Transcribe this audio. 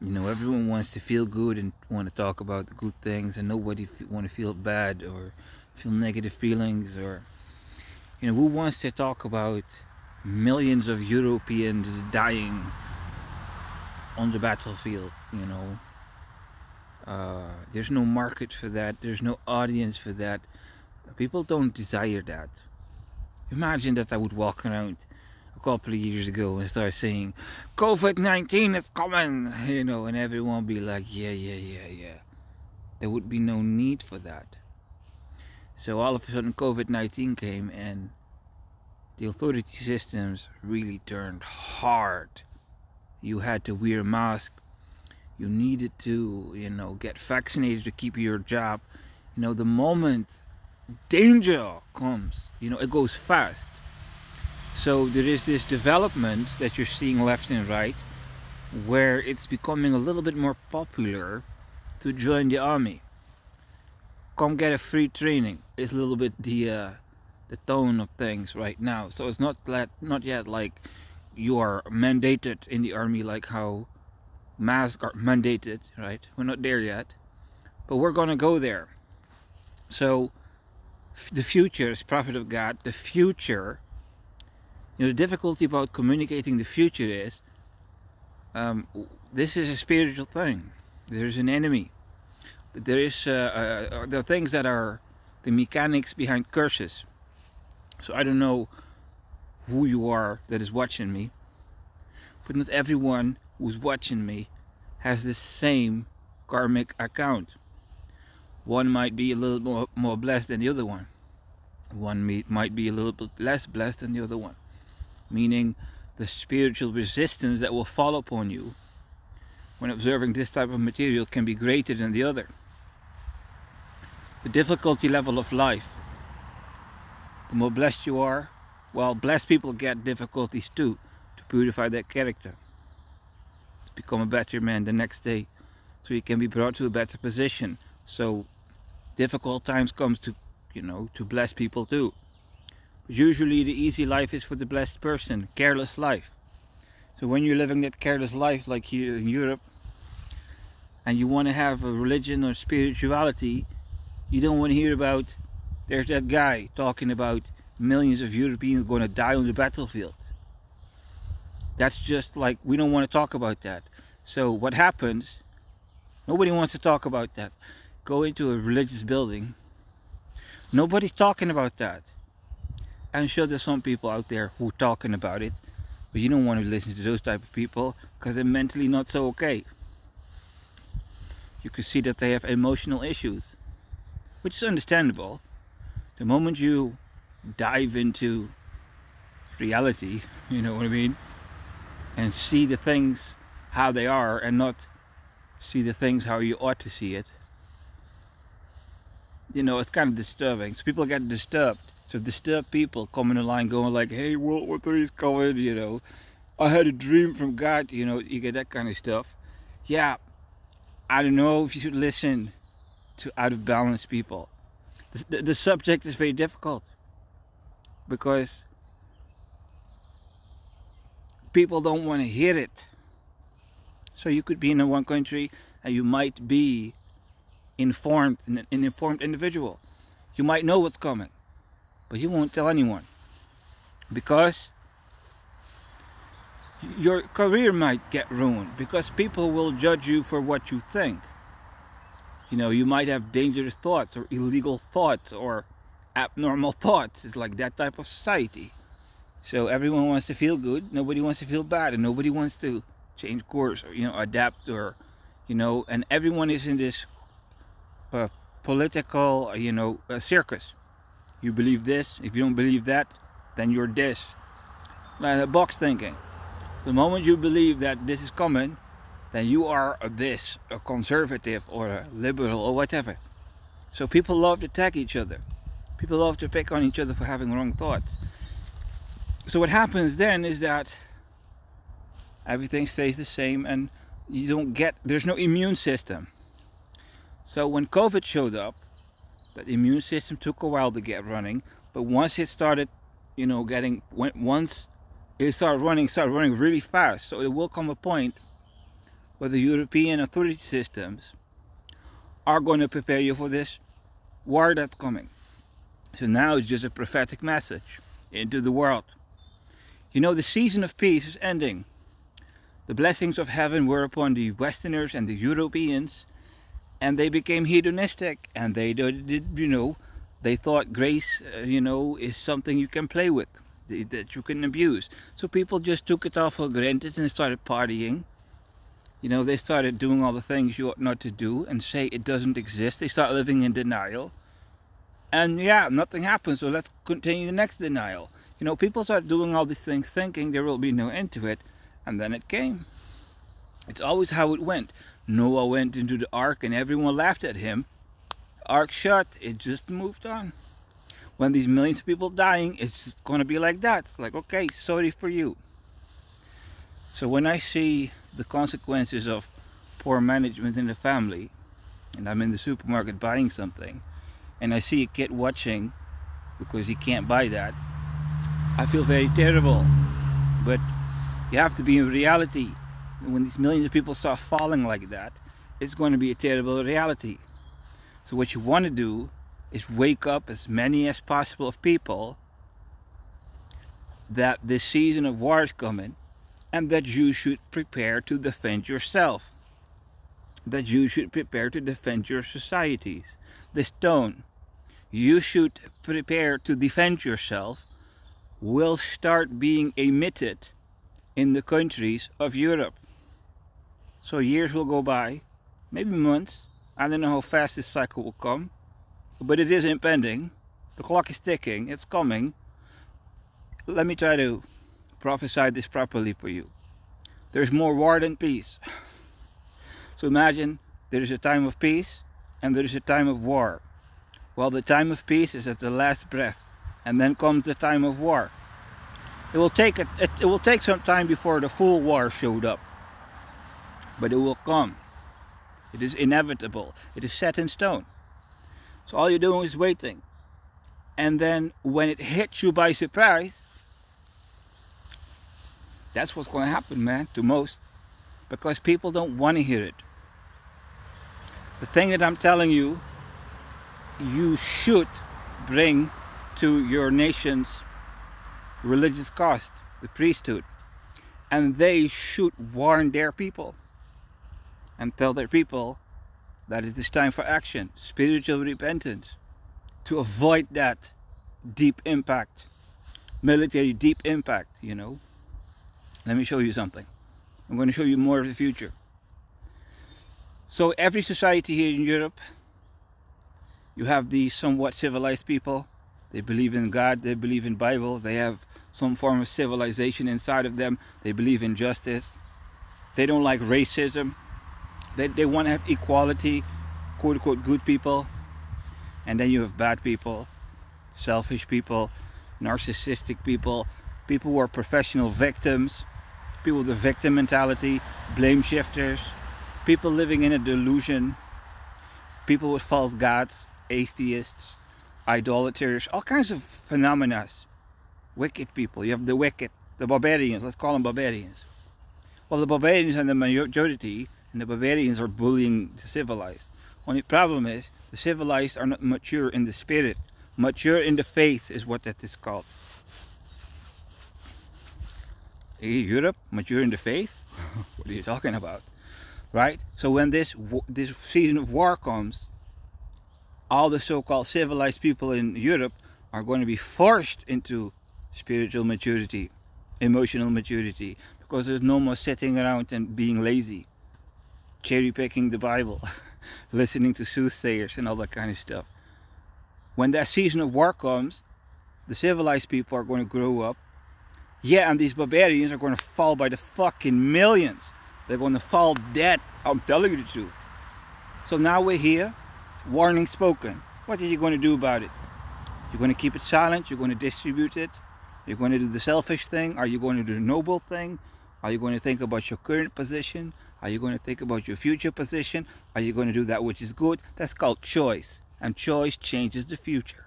Everyone wants to feel good and want to talk about the good things, and nobody want to feel bad or feel negative feelings. Or who wants to talk about millions of Europeans dying on the battlefield? There's no market for that. There's no audience for that. People don't desire that. Imagine that I would walk around a couple of years ago and start saying, COVID-19 is coming, and everyone would be like, yeah. There would be no need for that. So all of a sudden COVID-19 came and the authority systems really turned hard. You had to wear a mask. You needed to, get vaccinated to keep your job. The moment danger comes, it goes fast. So there is this development that you're seeing left and right where it's becoming a little bit more popular to join the army. Come get a free training is a little bit the tone of things right now. So it's not yet like you are mandated in the army like how masks are mandated, right? We're not there yet, but we're gonna go there. So the future is prophet of God. The future, the difficulty about communicating the future is this is a spiritual thing. There's an enemy. There are things that are the mechanics behind curses. So I don't know who you are that is watching me, but not everyone who's watching me has the same karmic account. One might be a little more blessed than the other one. One might be a little bit less blessed than the other one. Meaning the spiritual resistance that will fall upon you when observing this type of material can be greater than the other. The difficulty level of life. The more blessed you are, well, blessed people get difficulties too, to purify their character, to become a better man the next day, so you can be brought to a better position. So difficult times comes to blessed people too. But usually the easy life is for the blessed person, careless life. So when you're living that careless life like here in Europe, and you want to have a religion or spirituality, you don't want to hear about, there's that guy talking about millions of Europeans going to die on the battlefield. That's just like, we don't want to talk about that. So what happens, nobody wants to talk about that. Go into a religious building, nobody's talking about that. I'm sure there's some people out there who are talking about it, but you don't want to listen to those type of people because they're mentally not so okay. You can see that they have emotional issues, which is understandable. The moment you dive into reality, you know what I mean, and see the things how they are and not see the things how you ought to see it, it's kind of disturbing. So people get disturbed. So disturbed people come in the line going like, hey, World War III is coming, I had a dream from God, you get that kind of stuff. Yeah, I don't know if you should listen to out of balance people. The subject is very difficult because people don't want to hear it. So you could be in one country and you might be informed, an informed individual. You might know what's coming, but you won't tell anyone because your career might get ruined, because people will judge you for what you think. You might have dangerous thoughts or illegal thoughts or abnormal thoughts. It's like that type of society. So everyone wants to feel good, nobody wants to feel bad, and nobody wants to change course or adapt, or and everyone is in this political circus. You believe this, if you don't believe that, then you're this. Box thinking. So the moment you believe that this is coming, then you are a conservative or a liberal or whatever. So people love to attack each other. People love to pick on each other for having wrong thoughts. So what happens then is that everything stays the same and there's no immune system. So when COVID showed up, the immune system took a while to get running, but once it started, once it started running really fast. So there will come a point but the European authority systems are going to prepare you for this war that's coming. So now it's just a prophetic message into the world. You know, the season of peace is ending. The blessings of heaven were upon the Westerners and the Europeans, and they became hedonistic, and they did, they thought grace, is something you can play with, that you can abuse. So people just took it all for granted and started partying. They started doing all the things you ought not to do and say it doesn't exist. They start living in denial. And yeah, nothing happens, so let's continue the next denial. People start doing all these things thinking there will be no end to it, and then it came. It's always how it went. Noah went into the ark and everyone laughed at him. Ark shut, it just moved on. When these millions of people dying, it's just going to be like that. It's like, okay, sorry for you. So when I see the consequences of poor management in the family, and I'm in the supermarket buying something, and I see a kid watching because he can't buy that, I feel very terrible. But you have to be in reality. When these millions of people start falling like that, it's going to be a terrible reality. So what you want to do is wake up as many as possible of people that this season of war is coming, and that you should prepare to defend yourself. That you should prepare to defend your societies. This tone, you should prepare to defend yourself, will start being emitted in the countries of Europe. So years will go by, maybe months. I don't know how fast this cycle will come, but it is impending. The clock is ticking, it's coming. Let me try to prophesy this properly for you. There's more war than peace. So imagine there is a time of peace and there is a time of war. Well, the time of peace is at the last breath, and then comes the time of war. It will take some time before the full war showed up, but it will come. It is inevitable. It is set in stone. So all you're doing is waiting. And then when it hits you by surprise, that's what's going to happen, man, to most. Because people don't want to hear it. The thing that I'm telling you, you should bring to your nation's religious cost, the priesthood. And they should warn their people and tell their people that it is time for action, spiritual repentance, to avoid that deep impact, military deep impact, Let me show you something. I'm going to show you more of the future. So every society here in Europe, you have these somewhat civilized people. They believe in God, they believe in Bible, they have some form of civilization inside of them. They believe in justice. They don't like racism. They want to have equality, quote unquote good people. And then you have bad people, selfish people, narcissistic people, people who are professional victims, people with a victim mentality, blame shifters, people living in a delusion, people with false gods, atheists, idolaters, all kinds of phenomena. Wicked people. You have the wicked, the barbarians. Let's call them barbarians. Well, the barbarians are the majority, and the barbarians are bullying the civilized. Only problem is, the civilized are not mature in the spirit. Mature in the faith is what that is called. Hey, Europe, mature in the faith? What are you talking about? Right? So when this season of war comes, all the so-called civilized people in Europe are going to be forced into spiritual maturity, emotional maturity, because there's no more sitting around and being lazy, cherry picking the Bible, listening to soothsayers and all that kind of stuff. When that season of war comes, the civilized people are going to grow up. Yeah, and these barbarians are going to fall by the fucking millions. They're going to fall dead. I'm telling you the truth. So now we're here, warning spoken. What are you going to do about it? You're going to keep it silent? You're going to distribute it? You're going to do the selfish thing? Are you going to do the noble thing? Are you going to think about your current position? Are you going to think about your future position? Are you going to do that which is good? That's called choice. And choice changes the future.